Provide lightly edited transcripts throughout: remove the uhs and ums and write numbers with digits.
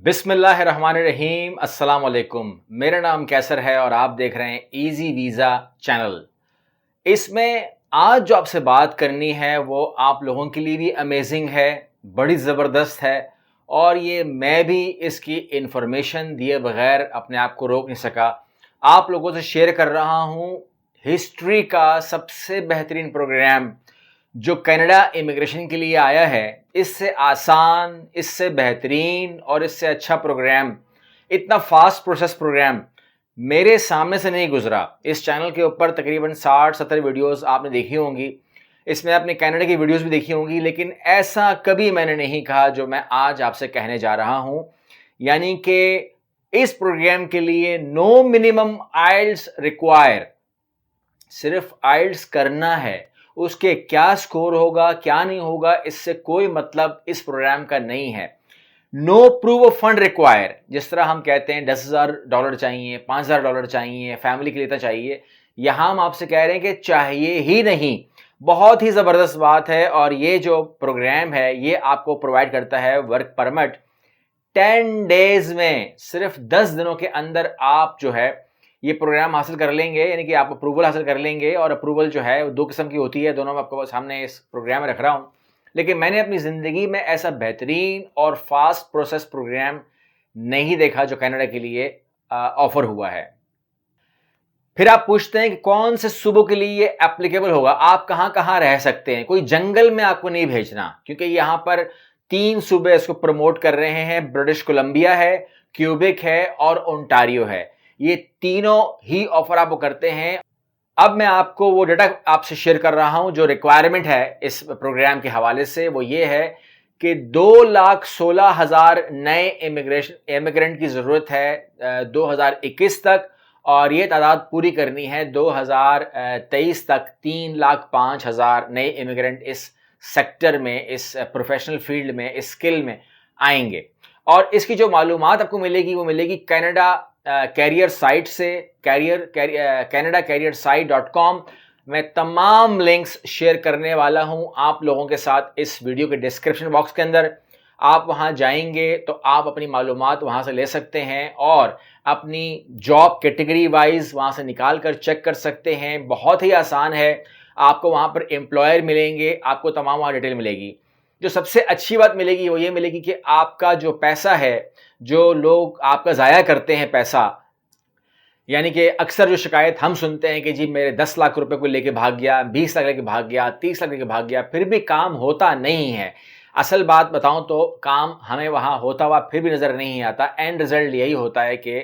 बिस्मिल्लाहिर्रहमानिर्रहीम अस्सलाम वालेकुम। मेरा नाम कैसर है और आप देख रहे हैं इजी वीज़ा चैनल। इसमें आज जो आपसे बात करनी है वो आप लोगों के लिए भी अमेजिंग है, बड़ी ज़बरदस्त है और ये मैं भी इसकी इन्फॉर्मेशन दिए बगैर अपने आप को रोक नहीं सका। आप लोगों से शेयर कर रहा हूँ हिस्ट्री का सबसे बेहतरीन प्रोग्राम जो कनाडा इमिग्रेशन के लिए आया है। इससे आसान, इससे बेहतरीन और इससे अच्छा प्रोग्राम, इतना फास्ट प्रोसेस प्रोग्राम मेरे सामने से नहीं गुजरा। इस चैनल के ऊपर तकरीबन 60-70 वीडियोस आपने देखी होंगी, इसमें आपने कनाडा की वीडियोस भी देखी होंगी, लेकिन ऐसा कभी मैंने नहीं कहा जो मैं आज आपसे कहने जा रहा हूँ। यानी कि इस प्रोग्राम के लिए नो मिनिमम आइल्स रिक्वायर, सिर्फ आइल्स करना है। उसके क्या स्कोर होगा क्या नहीं होगा इससे कोई मतलब इस प्रोग्राम का नहीं है। No proof of fund require, जिस तरह हम कहते हैं $10,000 चाहिए, $5,000 चाहिए, फैमिली के लिए तो चाहिए, यहां हम आपसे कह रहे हैं कि चाहिए ही नहीं। बहुत ही ज़बरदस्त बात है और ये जो प्रोग्राम है ये आपको प्रोवाइड करता है वर्क परमिट। 10 डेज में, सिर्फ 10 दिनों के अंदर आप जो है ये प्रोग्राम हासिल कर लेंगे, यानी कि आप अप्रूवल हासिल कर लेंगे। और अप्रूवल जो है वो 2 किस्म की होती है, दोनों मैं आपको सामने इस प्रोग्राम में रख रहा हूँ। लेकिन मैंने अपनी ज़िंदगी में ऐसा बेहतरीन और फास्ट प्रोसेस प्रोग्राम नहीं देखा जो कनाडा के लिए ऑफर हुआ है। फिर आप पूछते हैं कि कौन से सूबों के लिए ये एप्लीकेबल होगा, आप कहाँ कहाँ रह सकते हैं। कोई जंगल में आपको नहीं भेजना, क्योंकि यहाँ पर 3 सूबे इसको प्रमोट कर रहे हैं। ब्रिटिश कोलंबिया है, क्यूबेक है और ओंटारियो है। ये तीनों ही ऑफर आपको करते हैं। अब मैं आपको वो डेटा आपसे शेयर कर रहा हूं जो रिक्वायरमेंट है इस प्रोग्राम के हवाले से। वो ये है कि 2,16,000 नए इमिग्रेंट की ज़रूरत है 2021 तक, और ये तादाद पूरी करनी है 2023 तक। 3,05,000 नए इमिग्रेंट इस सेक्टर में, इस प्रोफेशनल फील्ड में, इस स्किल में आएंगे। और इसकी जो मालूमात आपको मिलेगी वो मिलेगी कनाडा कैरियर साइट से, canadacarriersite.com। मैं तमाम लिंक्स शेयर करने वाला हूं आप लोगों के साथ इस वीडियो के डिस्क्रिप्शन बॉक्स के अंदर। आप वहां जाएंगे तो आप अपनी मालूमात वहां से ले सकते हैं और अपनी जॉब कैटेगरी वाइज वहां से निकाल कर चेक कर सकते हैं। बहुत ही आसान है। आपको वहां पर एम्प्लॉयर मिलेंगे, आपको तमाम वहां डिटेल मिलेगी। जो सबसे अच्छी बात मिलेगी वो ये मिलेगी कि आपका जो पैसा है, जो लोग आपका ज़ाया करते हैं पैसा, यानी कि अक्सर जो शिकायत हम सुनते हैं कि जी मेरे 10 लाख रुपए को लेके भाग गया, 20 लाख लेके भाग गया, 30 लाख लेके भाग गया, फिर भी काम होता नहीं है। असल बात बताऊं तो काम हमें वहां होता हुआ फिर भी नज़र नहीं आता। एंड रिजल्ट यही होता है कि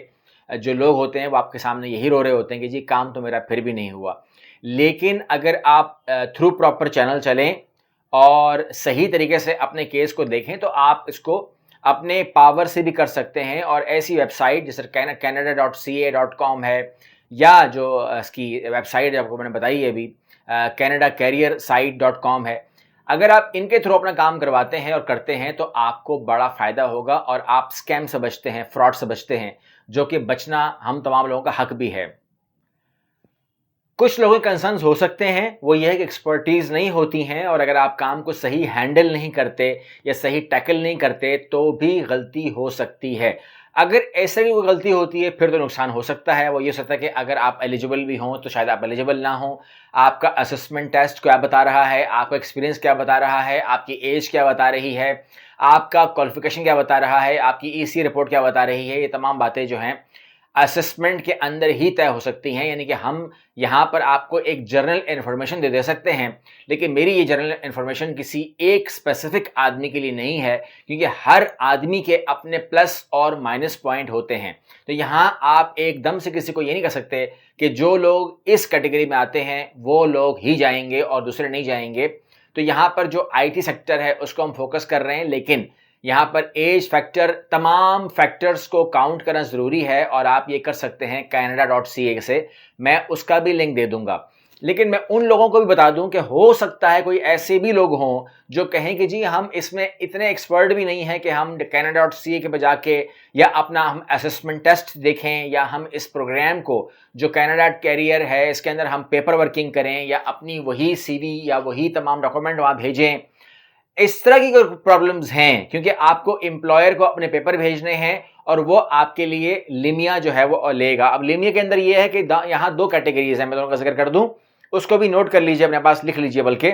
जो लोग होते हैं वो आपके सामने यही रो रहे होते हैं कि जी काम तो मेरा फिर भी नहीं हुआ। लेकिन अगर आप थ्रू प्रॉपर चैनल चलें और सही तरीके से अपने केस को देखें तो आप इसको अपने पावर से भी कर सकते हैं। और ऐसी वेबसाइट जैसे canada.ca.com है, या जो इसकी वेबसाइट आपको मैंने बताई है अभी canadacarriersite.com है। अगर आप इनके थ्रू अपना काम करवाते हैं और करते हैं तो आपको बड़ा फ़ायदा होगा और आप स्कैम से बचते हैं, फ्रॉड से बचते हैं, जो कि बचना हम तमाम लोगों का हक भी है। कुछ लोगों के कंसर्न्स हो सकते हैं, वो ये है कि एक्सपर्टीज़ नहीं होती हैं, और अगर आप काम को सही हैंडल नहीं करते या सही टैकल नहीं करते तो भी गलती हो सकती है। अगर ऐसे भी कोई गलती होती है फिर तो नुकसान हो सकता है। वो ये हो सकता है कि अगर आप एलिजिबल भी हों तो शायद आप एलिजिबल ना हों। आपका असेसमेंट टेस्ट क्या बता रहा है, आपका एक्सपीरियंस क्या बता रहा है, आपकी एज क्या बता रही है, आपका क्वालिफिकेशन क्या बता रहा है, आपकी ईसी रिपोर्ट क्या बता रही है, ये तमाम बातें जो हैं असेसमेंट के अंदर ही तय हो सकती हैं। यानी कि हम यहाँ पर आपको एक जनरल इन्फॉर्मेशन दे सकते हैं, लेकिन मेरी ये जनरल इन्फॉर्मेशन किसी एक स्पेसिफिक आदमी के लिए नहीं है, क्योंकि हर आदमी के अपने प्लस और माइनस पॉइंट होते हैं। तो यहाँ आप एकदम से किसी को ये नहीं कह सकते कि जो लोग इस कैटेगरी में आते हैं वो लोग ही जाएंगे और दूसरे नहीं जाएंगे। तो यहाँ पर जो आईटी सेक्टर है उसको हम फोकस कर रहे हैं, लेकिन यहाँ पर एज फैक्टर, तमाम फैक्टर्स को काउंट करना ज़रूरी है। और आप ये कर सकते हैं canada.ca से, मैं उसका भी लिंक दे दूंगा। लेकिन मैं उन लोगों को भी बता दूं कि हो सकता है कोई ऐसे भी लोग हों जो कहें कि जी हम इसमें इतने एक्सपर्ट भी नहीं हैं कि हम canada.ca के बजा के या अपना हम असेसमेंट टेस्ट देखें, या हम इस प्रोग्राम को जो कनाडा कैरियर है इसके अंदर हम पेपर वर्किंग करें या अपनी वही सीवी या वही तमाम डॉक्यूमेंट वहाँ भेजें। इस तरह की प्रॉब्लम्स हैं, क्योंकि आपको एम्प्लॉयर को अपने पेपर भेजने हैं और वो आपके लिए लिमिया जो है वो लेगा। अब लिमिया के अंदर ये है कि यहाँ 2 कैटेगरीज हैं, मैं दोनों का जिक्र कर दूं, उसको भी नोट कर लीजिए, अपने पास लिख लीजिए। बल्कि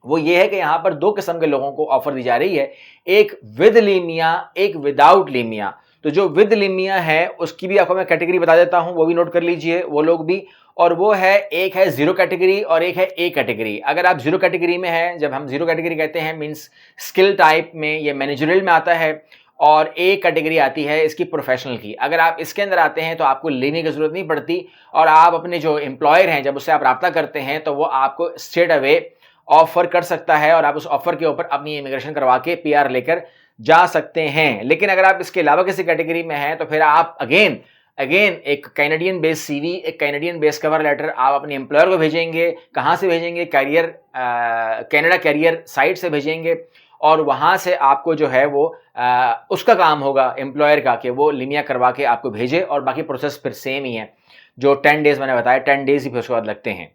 वो ये है कि यहाँ पर 2 किस्म के लोगों को ऑफर दी जा रही है, एक विद लीमिया, एक विदाउट लीमिया। तो जो विद लीमिया है उसकी भी आपको मैं कैटेगरी बता देता हूं, वो भी नोट कर लीजिए वो लोग भी। और वो है, एक है जीरो कैटेगरी और एक है ए कैटेगरी। अगर आप जीरो कैटेगरी में हैं, जब हम जीरो कैटेगरी कहते हैं मींस स्किल टाइप में, ये मैनेजरियल में आता है, और ए कैटेगरी आती है इसकी प्रोफेशनल की। अगर आप इसके अंदर आते हैं तो आपको लेने की जरूरत नहीं पड़ती, और आप अपने जो एम्प्लॉयर हैं जब उससे आप रब्ता करते हैं तो वो आपको स्ट्रेट अवे ऑफर कर सकता है, और आप उस ऑफर के ऊपर अपनी इमिग्रेशन करवा के पीआर लेकर जा सकते हैं। लेकिन अगर आप इसके अलावा किसी कैटेगरी में हैं तो फिर आप अगेन एक कैनेडियन बेस्ड सीवी, एक कैनेडियन बेस्ड कवर लेटर आप अपने एम्प्लॉयर को भेजेंगे। कहां से भेजेंगे? कनाडा कैरियर साइट से भेजेंगे, और वहां से आपको जो है वो उसका काम होगा एम्प्लॉयर का कि वो लिमिया करवा के आपको भेजे, और बाकी प्रोसेस फिर सेम ही है जो 10 डेज मैंने बताया, 10 डेज ही फिर उसके बाद लगते हैं।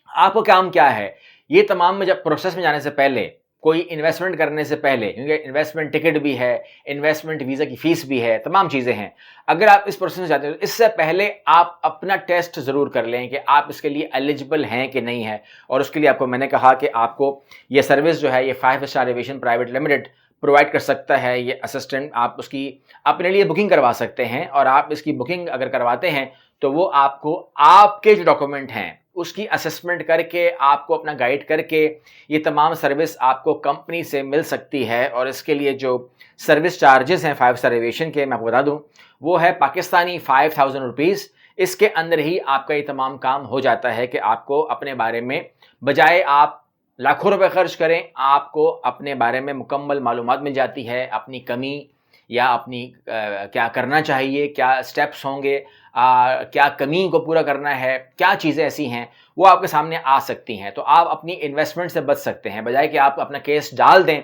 आपको काम क्या है? ये तमाम में जब प्रोसेस में जाने से पहले, कोई इन्वेस्टमेंट करने से पहले, क्योंकि इन्वेस्टमेंट टिकट भी है, इन्वेस्टमेंट वीज़ा की फीस भी है, तमाम चीज़ें हैं। अगर आप इस प्रोसेस में जाते हो तो इससे पहले आप अपना टेस्ट ज़रूर कर लें कि आप इसके लिए एलिजिबल हैं कि नहीं है। और उसके लिए आपको मैंने कहा कि आपको ये सर्विस जो है, ये 5 star aviation private limited provide कर सकता है। ये असिस्टेंट, आप उसकी अपने लिए बुकिंग करवा सकते हैं, और आप इसकी बुकिंग अगर करवाते हैं तो वो आपको आपके जो डॉक्यूमेंट हैं उसकी असेसमेंट करके, आपको अपना गाइड करके, ये तमाम सर्विस आपको कंपनी से मिल सकती है। और इसके लिए जो सर्विस चार्जेस हैं 5 स्टार एविएशन के, मैं आपको बता दूं, वो है पाकिस्तानी 5000 रुपीज़। इसके अंदर ही आपका ये तमाम काम हो जाता है कि आपको अपने बारे में, बजाय आप लाखों रुपए खर्च करें, आपको अपने बारे में मुकम्मल मालूमात मिल जाती है, अपनी कमी या अपनी क्या करना चाहिए, क्या स्टेप्स होंगे, क्या कमी को पूरा करना है, क्या चीज़ें ऐसी हैं वो आपके सामने आ सकती हैं। तो आप अपनी इन्वेस्टमेंट से बच सकते हैं, बजाय कि आप अपना केस डाल दें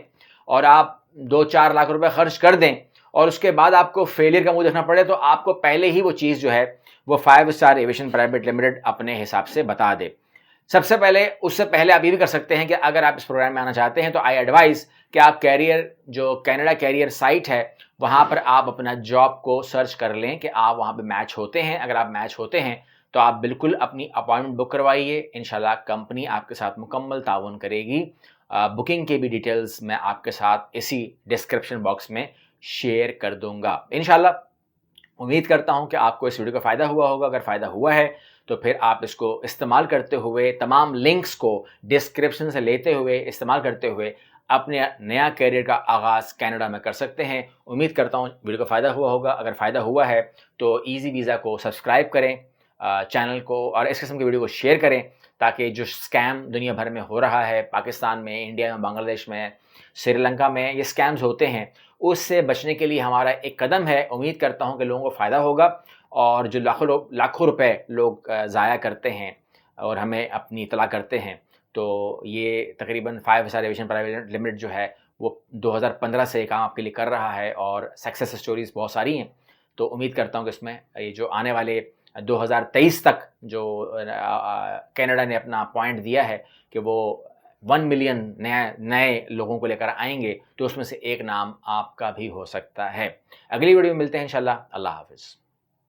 और आप 2-4 लाख रुपए खर्च कर दें और उसके बाद आपको फेलियर का मुंह देखना पड़े। तो आपको पहले ही वो चीज़ जो है वो 5 स्टार एविएशन प्राइवेट लिमिटेड अपने हिसाब से बता दे। सबसे पहले, उससे पहले आप ये भी कर सकते हैं कि अगर आप इस प्रोग्राम में आना चाहते हैं तो आई एडवाइस कि आप कैरियर, जो कनाडा कैरियर साइट है, वहाँ पर आप अपना जॉब को सर्च कर लें कि आप वहाँ पे मैच होते हैं। अगर आप मैच होते हैं तो आप बिल्कुल अपनी अपॉइंटमेंट बुक करवाइए। इंशाल्लाह कंपनी आपके साथ मुकम्मल ताउन करेगी। बुकिंग के भी डिटेल्स मैं आपके साथ इसी डिस्क्रिप्शन बॉक्स में शेयर कर दूंगा इंशाल्लाह। उम्मीद करता हूं कि आपको इस वीडियो का फ़ायदा हुआ होगा। अगर फ़ायदा हुआ है तो फिर आप इसको इस्तेमाल करते हुए, तमाम लिंक्स को डिस्क्रिप्शन से लेते हुए, इस्तेमाल करते हुए अपने नया करियर का आगाज़ कनाडा में कर सकते हैं। उम्मीद करता हूँ वीडियो का फ़ायदा हुआ होगा। अगर फ़ायदा हुआ है तो ईज़ी वीज़ा को सब्सक्राइब करें, चैनल को, और इस किस्म की वीडियो को शेयर करें, ताकि जो स्कैम दुनिया भर में हो रहा है, पाकिस्तान में, इंडिया में, बांग्लादेश में, श्रीलंका में ये स्कैम्स होते हैं, उससे बचने के लिए हमारा एक कदम है। उम्मीद करता हूँ कि लोगों को फ़ायदा होगा, और जो लाखों रुपए लोग ज़ाया करते हैं और हमें अपनी इत्तला करते हैं, तो ये तकरीबन 5 स्टार एविएशन प्राइवेट लिमिटेड जो है वो 2015 से काम आपके लिए कर रहा है, और सक्सेस स्टोरीज़ बहुत सारी हैं। तो उम्मीद करता हूँ कि इसमें ये जो आने वाले 2023 तक जो कनाडा ने अपना पॉइंट दिया है कि वो 1 मिलियन नए लोगों को लेकर आएंगे, तो उसमें से एक नाम आपका भी हो सकता है। अगली वीडियो में मिलते हैं इंशाल्लाह। अल्लाह हाफ़िज़।